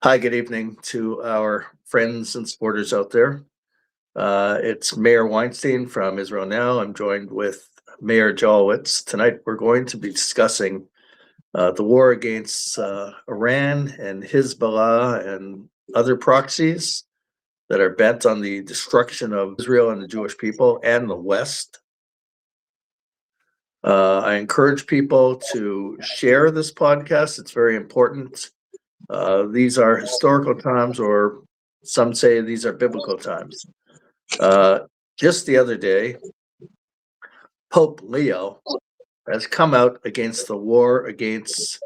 Hi, good evening to our friends and supporters out there. It's Meir Weinstein from Israel Now. I'm joined with Mayor Jolovitz. Tonight, we're going to be discussing the war against Iran and Hezbollah and other proxies that are bent on the destruction of Israel and the Jewish people and the West. I encourage people to share this podcast. It's very important. These are historical times, or some say these are biblical times. Just the other day, Pope Leo has come out against the war against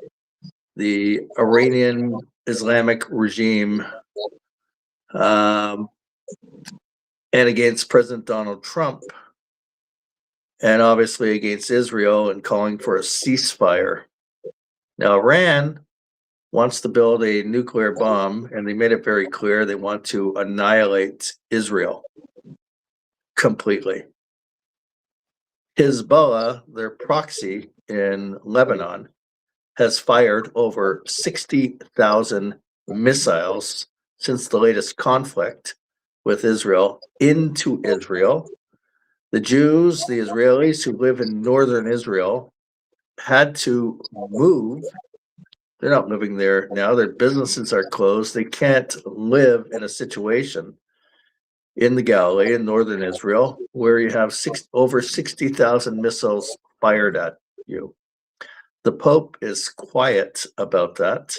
the Iranian Islamic regime and against President Donald Trump, and obviously against Israel, and calling for a ceasefire. Now, Iran wants to build a nuclear bomb, and they made it very clear they want to annihilate Israel completely. Hezbollah, their proxy in Lebanon, has fired over 60,000 missiles since the latest conflict with Israel into Israel. The Jews, the Israelis who live in northern Israel, had to move. They're not living there now. Their businesses are closed. They can't live in a situation in the Galilee in northern Israel where you have over 60,000 missiles fired at you. The Pope is quiet about that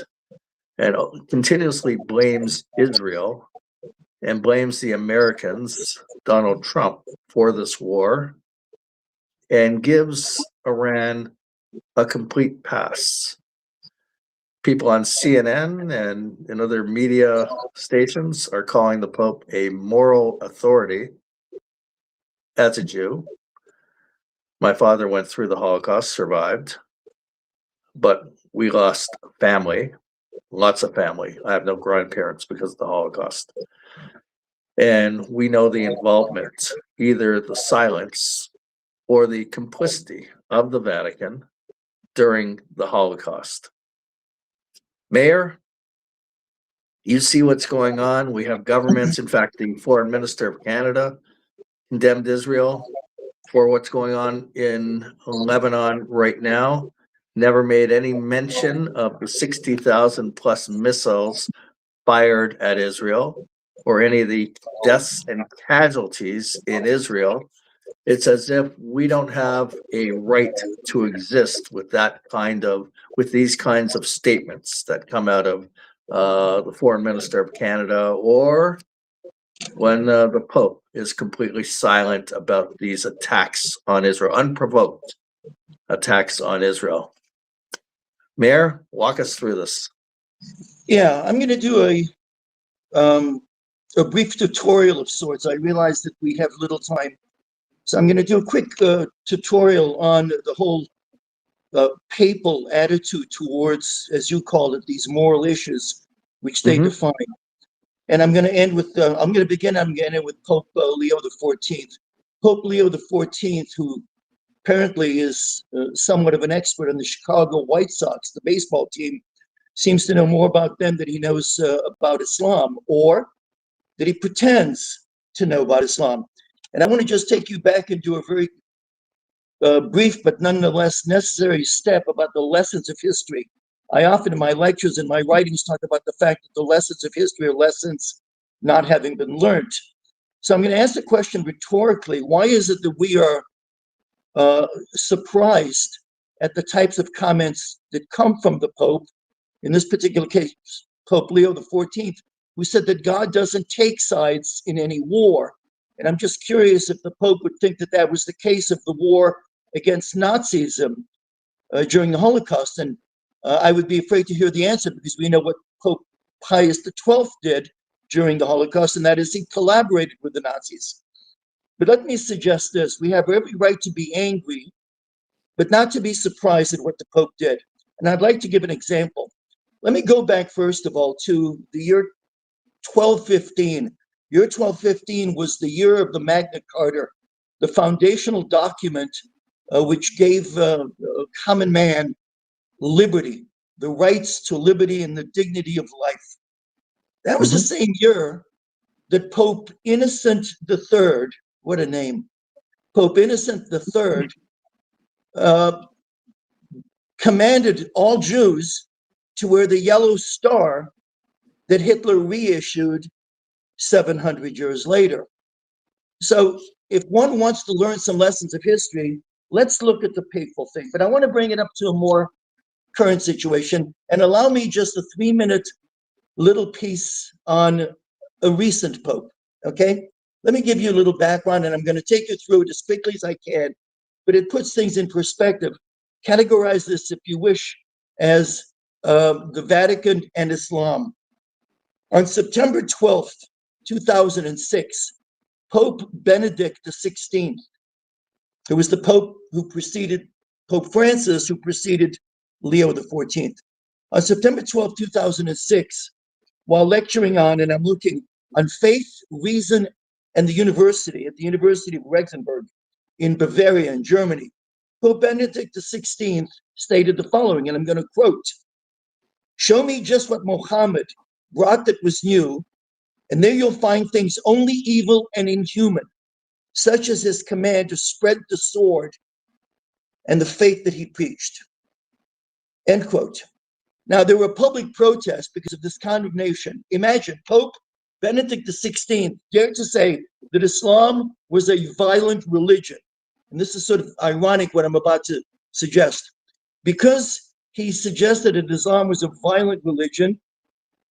and continuously blames Israel and blames the Americans, Donald Trump, for this war, and gives Iran a complete pass. People on CNN and in other media stations are calling the Pope a moral authority. As a Jew, my father went through the Holocaust, survived, but we lost family, lots of family. I have no grandparents because of the Holocaust. And we know the involvement, either the silence or the complicity of the Vatican during the Holocaust. Mayor, you see what's going on. We have governments. In fact, the foreign minister of Canada condemned Israel for what's going on in Lebanon right now. Never made any mention of the 60,000 plus missiles fired at Israel or any of the deaths and casualties in Israel. It's as if we don't have a right to exist with these kinds of statements that come out of the foreign minister of Canada, or when the Pope is completely silent about these attacks on Israel, unprovoked attacks on Israel. Mayor, walk us through this. Yeah, I'm going to do a brief tutorial of sorts. I realize that we have little time, so I'm going to do a quick tutorial on the whole papal attitude towards, as you call it, these moral issues, which they define. And I'm going to end with, I'm going to end with Pope Leo XIV. Pope Leo XIV, who apparently is somewhat of an expert on the Chicago White Sox, the baseball team, seems to know more about them than he knows about Islam, or that he pretends to know about Islam. And I want to just take you back and do a very brief but nonetheless necessary step about the lessons of history. I often in my lectures and my writings talk about the fact that the lessons of history are lessons not having been learned. So I'm going to ask the question rhetorically: why is it that we are surprised at the types of comments that come from the Pope, in this particular case, Pope Leo XIV, who said that God doesn't take sides in any war? And I'm just curious if the Pope would think that that was the case of the war against Nazism during the Holocaust. And I would be afraid to hear the answer, because we know what Pope Pius XII did during the Holocaust, and that is he collaborated with the Nazis. But let me suggest this: we have every right to be angry, but not to be surprised at what the Pope did. And I'd like to give an example. Let me go back, first of all, to the year 1215. Year 1215 was the year of the Magna Carta, the foundational document which gave common man liberty, the rights to liberty and the dignity of life. That was the same year that Pope Innocent III, what a name, Pope Innocent III, commanded all Jews to wear the yellow star that Hitler reissued 700 years later. So if one wants to learn some lessons of history, let's look at the papal thing. But I want to bring it up to a more current situation and allow me just a 3-minute little piece on a recent pope, okay? Let me give you a little background, and I'm going to take you through it as quickly as I can, but it puts things in perspective. Categorize this, if you wish, as the Vatican and Islam. On September 12th, 2006, Pope Benedict XVI, who was the Pope who preceded Pope Francis, who preceded Leo XIV. On September 12, 2006, while lecturing on, and I'm looking, on faith, reason, and the university, at the University of Regensburg in Bavaria in Germany, Pope Benedict XVI stated the following, and I'm going to quote, "Show me just what Mohammed brought that was new, and there you'll find things only evil and inhuman, such as his command to spread the sword and the faith that he preached." End quote. Now, there were public protests because of this condemnation. Imagine Pope Benedict XVI dared to say that Islam was a violent religion. And this is sort of ironic what I'm about to suggest. Because he suggested that Islam was a violent religion,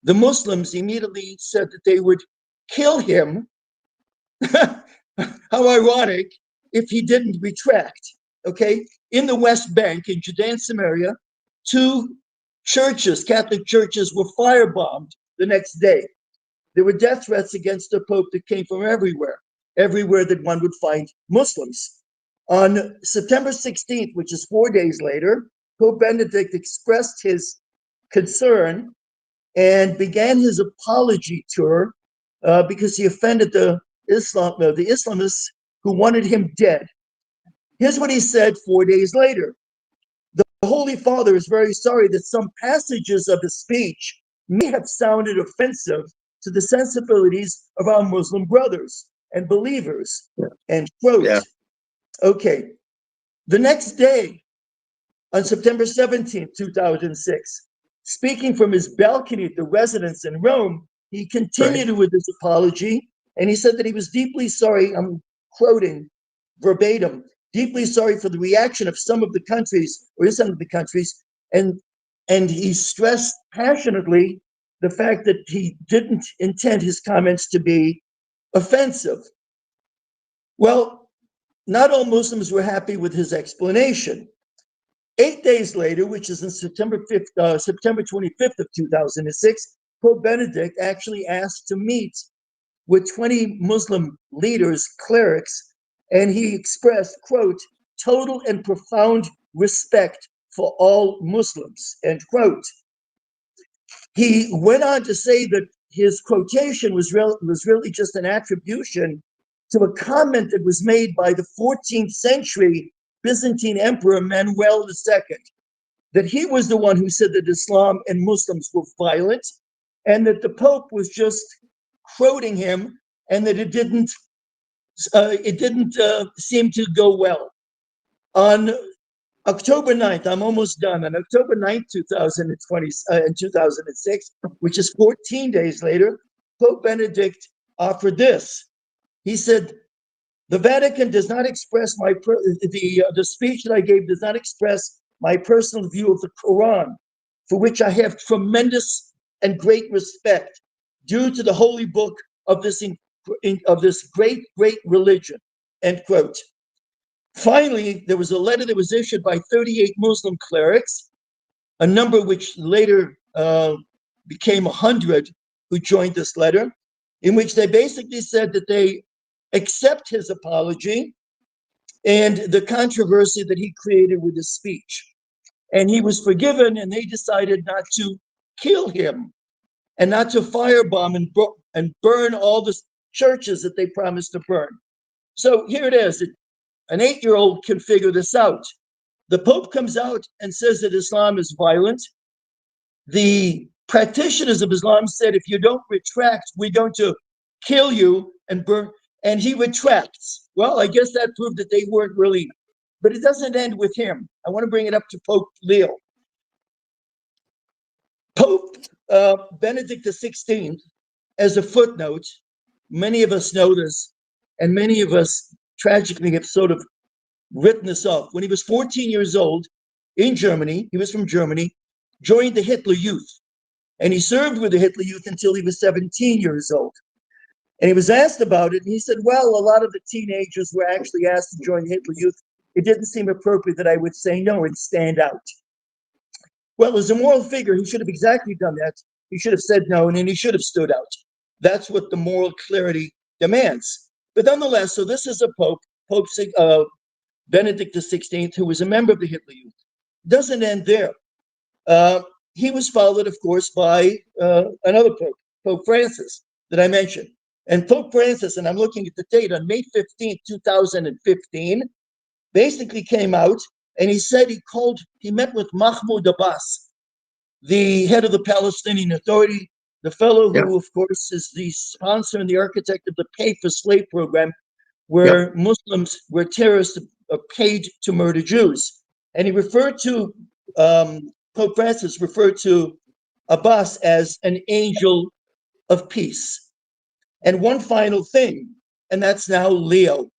the Muslims immediately said that they would kill him. How ironic, if he didn't retract. Okay, in the West Bank, in Judea and Samaria, 2 churches, Catholic churches, were firebombed the next day. There were death threats against the Pope that came from everywhere that one would find Muslims. On September 16th, which is 4 days later, Pope Benedict expressed his concern and began his apology tour because he offended the Islamists who wanted him dead. Here's what he said 4 days later. "The Holy Father is very sorry that some passages of his speech may have sounded offensive to the sensibilities of our Muslim brothers and believers." End quote. Yeah. Okay. The next day, on September 17th, 2006, speaking from his balcony at the residence in Rome, he continued with his apology, and he said that he was deeply sorry, I'm quoting verbatim, deeply sorry for the reaction of some of the countries, or some of the countries, and he stressed passionately the fact that he didn't intend his comments to be offensive. Well, not all Muslims were happy with his explanation. 8 days later, which is in September 25th of 2006, Pope Benedict actually asked to meet with 20 Muslim leaders, clerics, and he expressed, quote, "total and profound respect for all Muslims," end quote. He went on to say that his quotation was really just an attribution to a comment that was made by the 14th century Byzantine Emperor Manuel II, that he was the one who said that Islam and Muslims were violent, and that the Pope was just quoting him, and that it didn't seem to go well. On October 9th, I'm almost done. On October 9th, 2006, which is 14 days later, Pope Benedict offered this. He said, "The Vatican does not express the speech that I gave does not express my personal view of the Quran, for which I have tremendous and great respect, due to the holy book of this great religion," end quote. Finally, there was a letter that was issued by 38 Muslim clerics, a number which later became 100 who joined this letter, in which they basically said that they accept his apology and the controversy that he created with his speech. And he was forgiven, and they decided not to kill him and not to firebomb and burn all the churches that they promised to burn. So here it is. An 8-year-old can figure this out. The Pope comes out and says that Islam is violent. The practitioners of Islam said, if you don't retract, we're going to kill you and burn. And he retracts. Well, I guess that proved that they weren't really, but it doesn't end with him. I want to bring it up to Pope Leo. Pope Benedict XVI, as a footnote, many of us know this, and many of us tragically have sort of written this off. When he was 14 years old in Germany, he was from Germany, joined the Hitler Youth. And he served with the Hitler Youth until he was 17 years old. And he was asked about it, and he said, well, a lot of the teenagers were actually asked to join the Hitler Youth. It didn't seem appropriate that I would say no and stand out. Well, as a moral figure, he should have exactly done that. He should have said no, and then he should have stood out. That's what the moral clarity demands. But nonetheless, so this is a Pope, Pope Benedict XVI, who was a member of the Hitler Youth. Doesn't end there. He was followed, of course, by another Pope, Pope Francis, that I mentioned. And Pope Francis, and I'm looking at the date, on May 15th, 2015, basically came out and he said he met with Mahmoud Abbas, the head of the Palestinian Authority, the fellow who, of course, is the sponsor and the architect of the Pay for Slave program, where Muslims, where terrorists are paid to murder Jews. And he referred to, Pope Francis referred to Abbas as an angel of peace. And one final thing, and that's now Leo.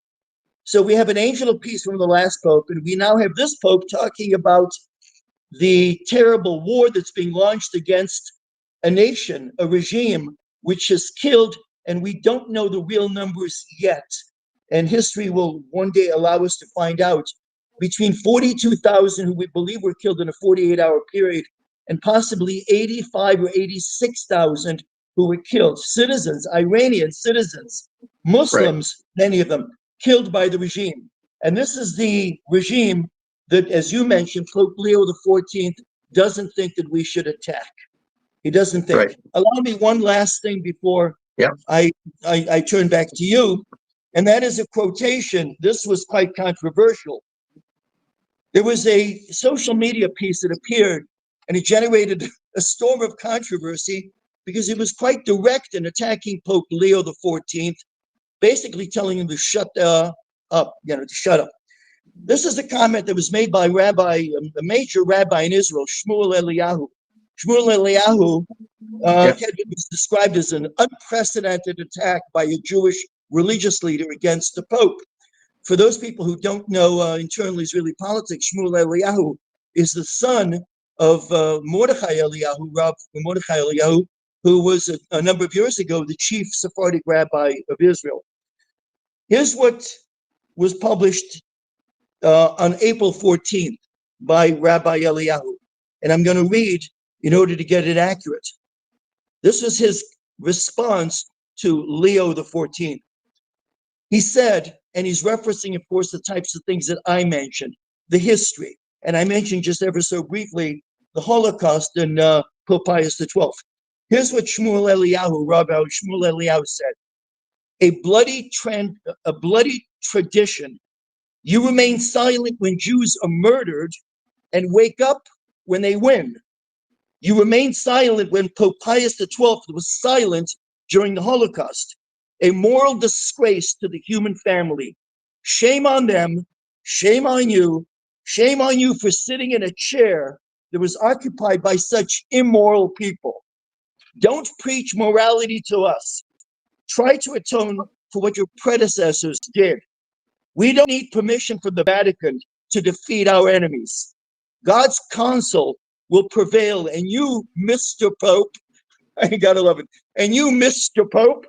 So we have an angel of peace from the last Pope, and we now have this Pope talking about the terrible war that's being launched against a nation, a regime, which has killed, and we don't know the real numbers yet. And history will one day allow us to find out, between 42,000 who we believe were killed in a 48-hour period, and possibly 85 or 86,000 who were killed. Citizens, Iranian citizens, Muslims, many of them, killed by the regime. And this is the regime that, as you mentioned, Pope Leo XIV doesn't think that we should attack. He doesn't think. Right. Allow me one last thing before I turn back to you, and that is a quotation. This was quite controversial. There was a social media piece that appeared, and it generated a storm of controversy because it was quite direct in attacking Pope Leo XIV, basically telling him to shut up, to shut up. This is a comment that was made by a major rabbi in Israel, Shmuel Eliyahu. Shmuel Eliyahu was described as an unprecedented attack by a Jewish religious leader against the Pope. For those people who don't know internal Israeli politics, Shmuel Eliyahu is the son of Mordechai Eliyahu, Rav Mordechai Eliyahu, who was a number of years ago the chief Sephardic rabbi of Israel. Here's what was published on April 14th by Rabbi Eliyahu, and I'm going to read in order to get it accurate. This was his response to Leo XIV. He said, and he's referencing, of course, the types of things that I mentioned, the history, and I mentioned just ever so briefly the Holocaust and Pope Pius XII. Here's what Shmuel Eliyahu, Rabbi Shmuel Eliyahu said: a bloody tradition. You remain silent when Jews are murdered and wake up when they win. You remain silent when Pope Pius XII was silent during the Holocaust. A moral disgrace to the human family. Shame on them. Shame on you. Shame on you for sitting in a chair that was occupied by such immoral people. Don't preach morality to us. Try to atone for what your predecessors did. We don't need permission from the Vatican to defeat our enemies. God's counsel will prevail, and you, Mr. Pope, I gotta love it, and you, Mr. Pope,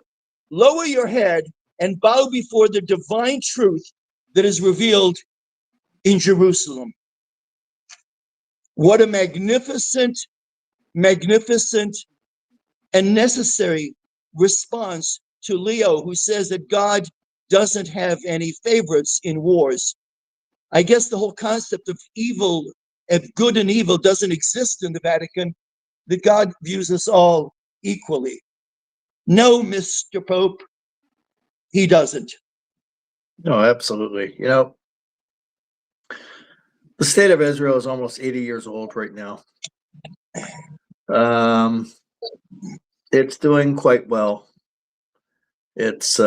lower your head and bow before the divine truth that is revealed in Jerusalem. What a magnificent, magnificent, and necessary response to Leo, who says that God doesn't have any favorites in wars. I guess the whole concept of evil, of good and evil, doesn't exist in the Vatican, that God views us all equally. No, Mr. Pope, he doesn't. No, absolutely. You know, the state of Israel is almost 80 years old right now. It's doing quite well. It's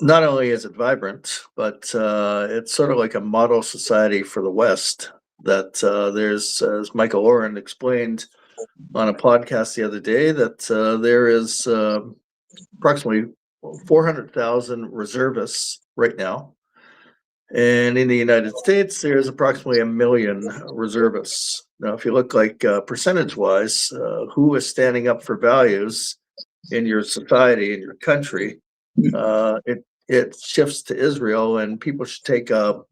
not only is it vibrant, but it's sort of like a model society for the West. That there's, as Michael Oren explained on a podcast the other day, that there is approximately 400,000 reservists right now. And in the United States, there's approximately 1 million reservists. Now, if you look like percentage-wise, who is standing up for values in your society, in your country, it shifts to Israel, and people should take a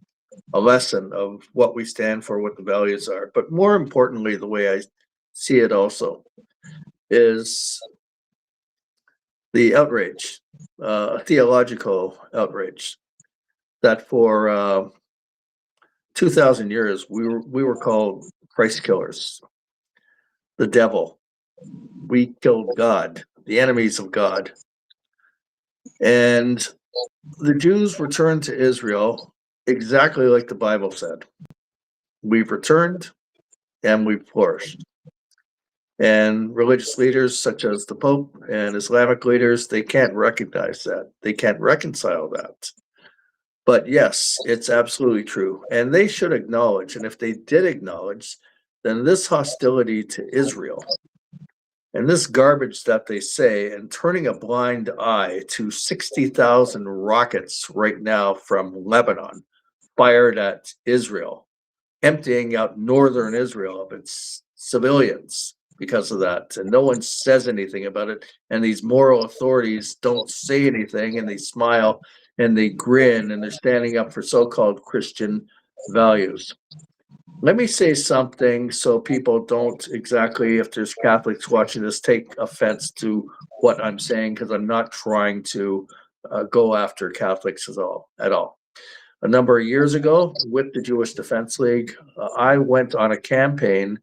lesson of what we stand for, what the values are. But more importantly, the way I see it also is the outrage, theological outrage, that for 2,000 years we were called Christ killers, the devil. We killed God, the enemies of God. And the Jews returned to Israel exactly like the Bible said. We've returned and we've flourished. And religious leaders such as the Pope and Islamic leaders, they can't recognize that. They can't reconcile that. But yes, it's absolutely true. And they should acknowledge, and if they did acknowledge, then this hostility to Israel and this garbage that they say, and turning a blind eye to 60,000 rockets right now from Lebanon fired at Israel, emptying out northern Israel of its civilians because of that. And no one says anything about it. And these moral authorities don't say anything, and they smile and they grin, and they're standing up for so-called Christian values. Let me say something so people don't exactly, if there's Catholics watching this, take offense to what I'm saying, because I'm not trying to go after Catholics at all. A number of years ago, with the Jewish Defense League, I went on a campaign,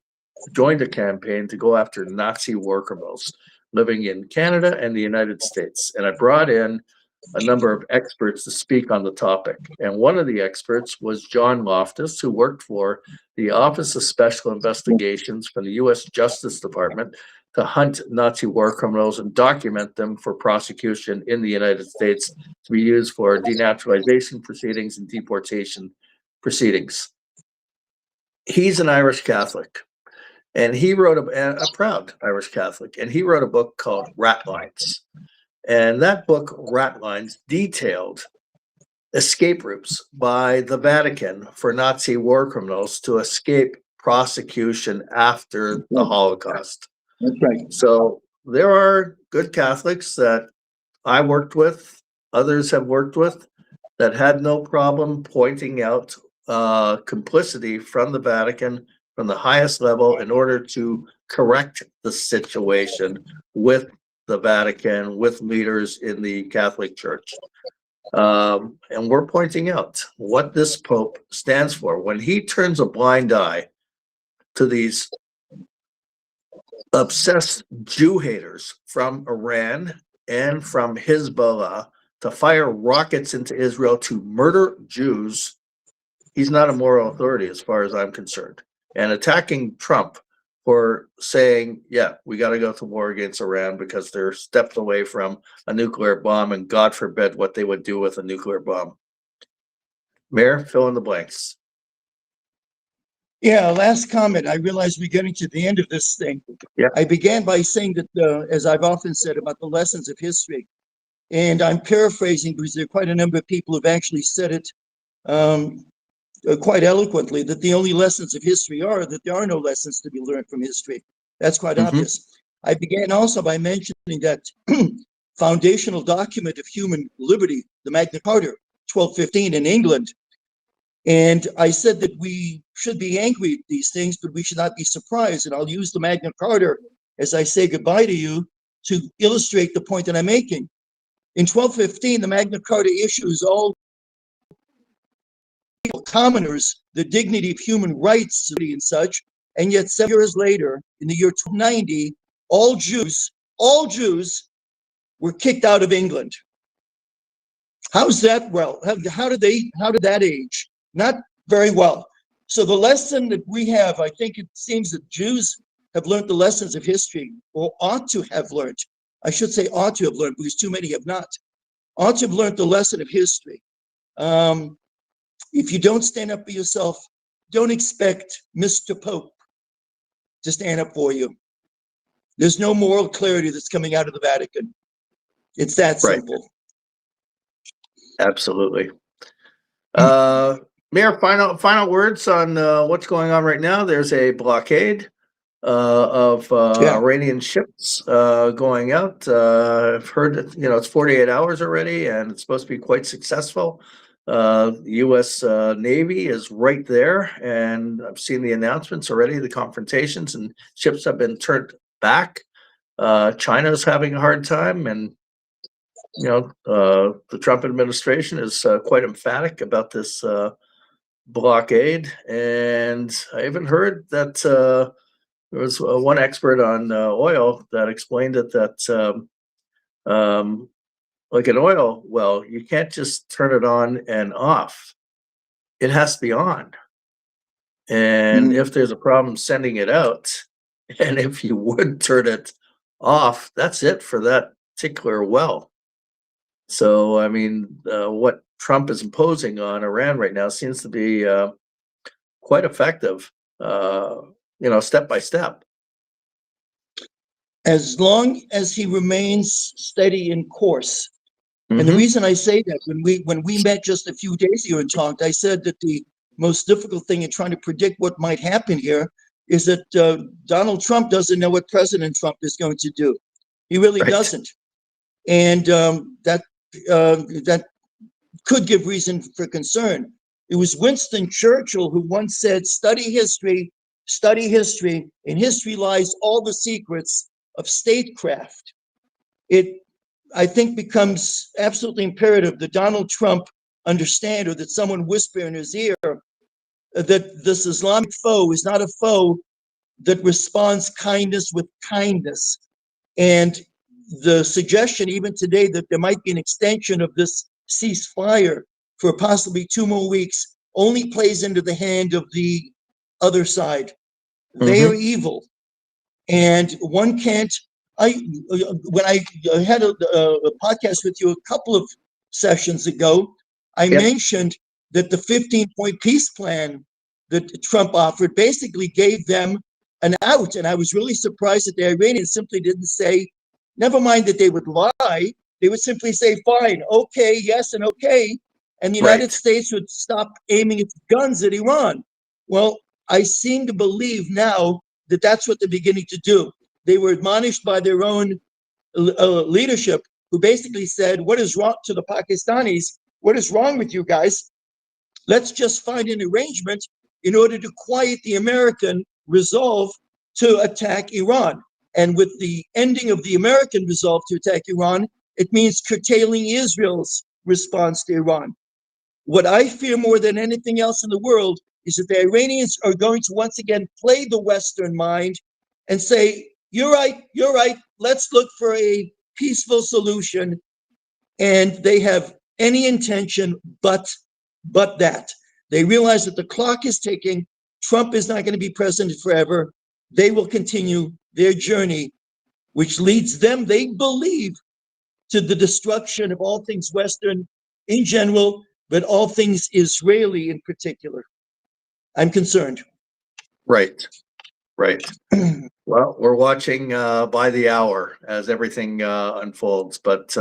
joined a campaign to go after Nazi war criminals living in Canada and the United States. And I brought in a number of experts to speak on the topic. And one of the experts was John Loftus, who worked for the Office of Special Investigations for the U.S. Justice Department to hunt Nazi war criminals and document them for prosecution in the United States to be used for denaturalization proceedings and deportation proceedings. He's an Irish Catholic, and he wrote a proud Irish Catholic, and he wrote a book called Rat Lines. And that book, Rat Lines, detailed escape routes by the Vatican for Nazi war criminals to escape prosecution after the Holocaust. That's right. So there are good Catholics that I worked with, others have worked with, that had no problem pointing out complicity from the Vatican, from the highest level, in order to correct the situation with the Vatican, with leaders in the Catholic Church. And we're pointing out what this Pope stands for. When he turns a blind eye to these obsessed Jew haters from Iran and from Hezbollah to fire rockets into Israel to murder Jews, he's not a moral authority as far as I'm concerned. And attacking Trump for saying, yeah, we got to go to war against Iran because they're steps away from a nuclear bomb, and God forbid what they would do with a nuclear bomb. Mayor, fill in the blanks. Yeah, last comment. I realize we're getting to the end of this thing. Yeah. I began by saying that, as I've often said, about the lessons of history. And I'm paraphrasing because there are quite a number of people who've actually said it quite eloquently, that the only lessons of history are that there are no lessons to be learned from history. That's quite obvious. I began also by mentioning that foundational document of human liberty, the Magna Carta, 1215 in England. And I said that we should be angry at these things, but we should not be surprised. And I'll use the Magna Carta as I say goodbye to you to illustrate the point that I'm making. In 1215, the Magna Carta issues all commoners the dignity of human rights and such, and yet 7 years later, in the year 1290, all Jews were kicked out of England. How's that? Well, how did that age? Not very well. So the lesson that we have, I think it seems that Jews have learned the lessons of history, or ought to have learned. I should say ought to have learned, because too many have not. Ought to have learned the lesson of history. If you don't stand up for yourself, don't expect Mr. Pope to stand up for you. There's no moral clarity that's coming out of the Vatican. It's that Right. simple. Absolutely. Mayor, final words on what's going on right now. There's a blockade of Yeah. Iranian ships going out. I've heard that, it's 48 hours already, and it's supposed to be quite successful. The U.S. Navy is right there, and I've seen the announcements already, the confrontations, and ships have been turned back. China's having a hard time, and the Trump administration is quite emphatic about this blockade. And I even heard that there was one expert on oil that explained it, that like an oil well, you can't just turn it on and off. It has to be on. And if there's a problem sending it out, and if you would turn it off, that's it for that particular well. So, I mean, what Trump is imposing on Iran right now seems to be quite effective, step by step. As long as he remains steady in course. And the reason I say that, when we met just a few days ago and talked, I said that the most difficult thing in trying to predict what might happen here is that Donald Trump doesn't know what President Trump is going to do. He really doesn't. And that could give reason for concern. It was Winston Churchill who once said, study history, in history lies all the secrets of statecraft. It, I think, becomes absolutely imperative that Donald Trump understand, or that someone whisper in his ear, that this Islamic foe is not a foe that responds kindness with kindness. And the suggestion even today that there might be an extension of this ceasefire for possibly 2 more weeks only plays into the hand of the other side. They are evil. And one can't, when I had a podcast with you a couple of sessions ago, I mentioned that the 15-point peace plan that Trump offered basically gave them an out. And I was really surprised that the Iranians simply didn't say, never mind that they would lie, they would simply say, fine, okay, yes, and okay. And the United States would stop aiming its guns at Iran. Well, I seem to believe now that that's what they're beginning to do. They were admonished by their own leadership, who basically said, what is wrong to the Pakistanis? What is wrong with you guys? Let's just find an arrangement in order to quiet the American resolve to attack Iran. And with the ending of the American resolve to attack Iran, it means curtailing Israel's response to Iran. What I fear more than anything else in the world is that the Iranians are going to once again play the Western mind and say, you're right, let's look for a peaceful solution. And they have any intention but that. They realize that the clock is ticking. Trump is not going to be president forever. They will continue their journey, which leads them, they believe, to the destruction of all things Western in general, but all things Israeli in particular. I'm concerned. Right. Well, we're watching by the hour as everything unfolds. But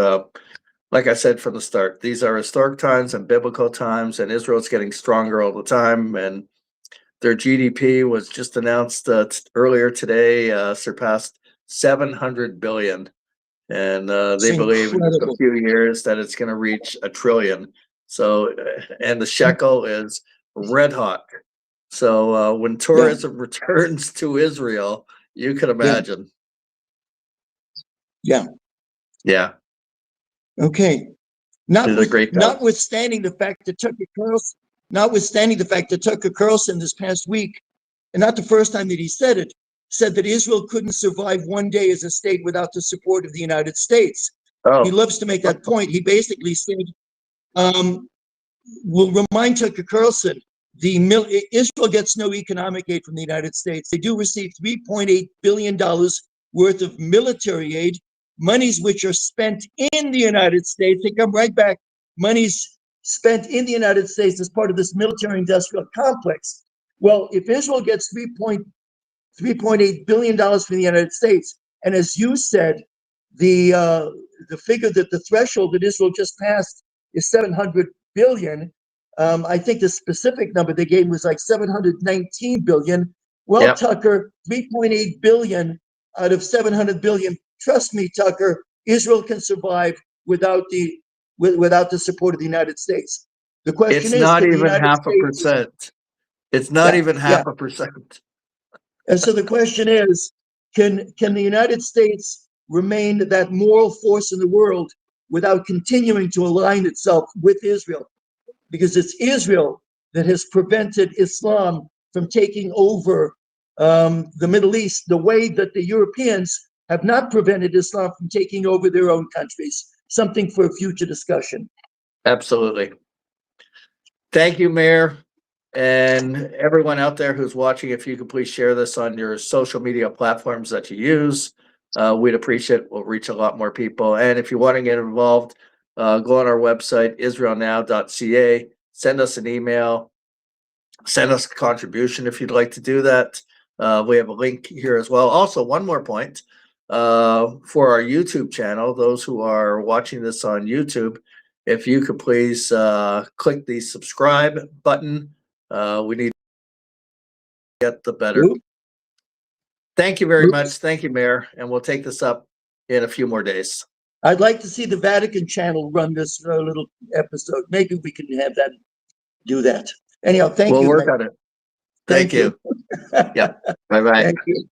like I said from the start, these are historic times and biblical times, and Israel's getting stronger all the time. And their GDP was just announced earlier today, surpassed 700 billion. And they believe in just a few years that it's going to reach $1 trillion. So, and the shekel is red hot. So when tourism returns to Israel, you can imagine. Yeah. Okay. Notwithstanding the fact that Tucker Carlson this past week, and not the first time that he said that Israel couldn't survive one day as a state without the support of the United States. He loves to make that point. He basically said, we'll remind Tucker Carlson Israel gets no economic aid from the United States. They do receive $3.8 billion worth of military aid, monies which are spent in the United States. They come right back, monies spent in the United States as part of this military industrial complex. Well, if Israel gets $3.8 billion from the United States, and as you said, the figure that the threshold that Israel just passed is 700 billion. I think the specific number they gave was like 719 billion. Well, Yep. Tucker, 3.8 billion out of 700 billion. Trust me, Tucker, Israel can survive without the support of the United States. The question It's is, not can the even United half a States? percent. It's not Yeah, even yeah. half a percent. And so the question is, can the United States remain that moral force in the world without continuing to align itself with Israel? Because it's Israel that has prevented Islam from taking over the Middle East the way that the Europeans have not prevented Islam from taking over their own countries. Something for a future discussion. Absolutely. Thank you, Mayor. And everyone out there who's watching, if you could please share this on your social media platforms that you use, we'd appreciate it. We'll reach a lot more people. And if you want to get involved, go on our website, israelnow.ca, send us an email, send us a contribution if you'd like to do that. We have a link here as well. Also, one more point for our YouTube channel, those who are watching this on YouTube, if you could please click the subscribe button. We need to get the better. Oops. Thank you very Oops. much. Thank you, Mayor. And we'll take this up in a few more days. I'd like to see the Vatican channel run this little episode. Maybe we can have that do that. Anyhow, thank We'll you. work on it. Thank you. Yep. Bye-bye. Thank you.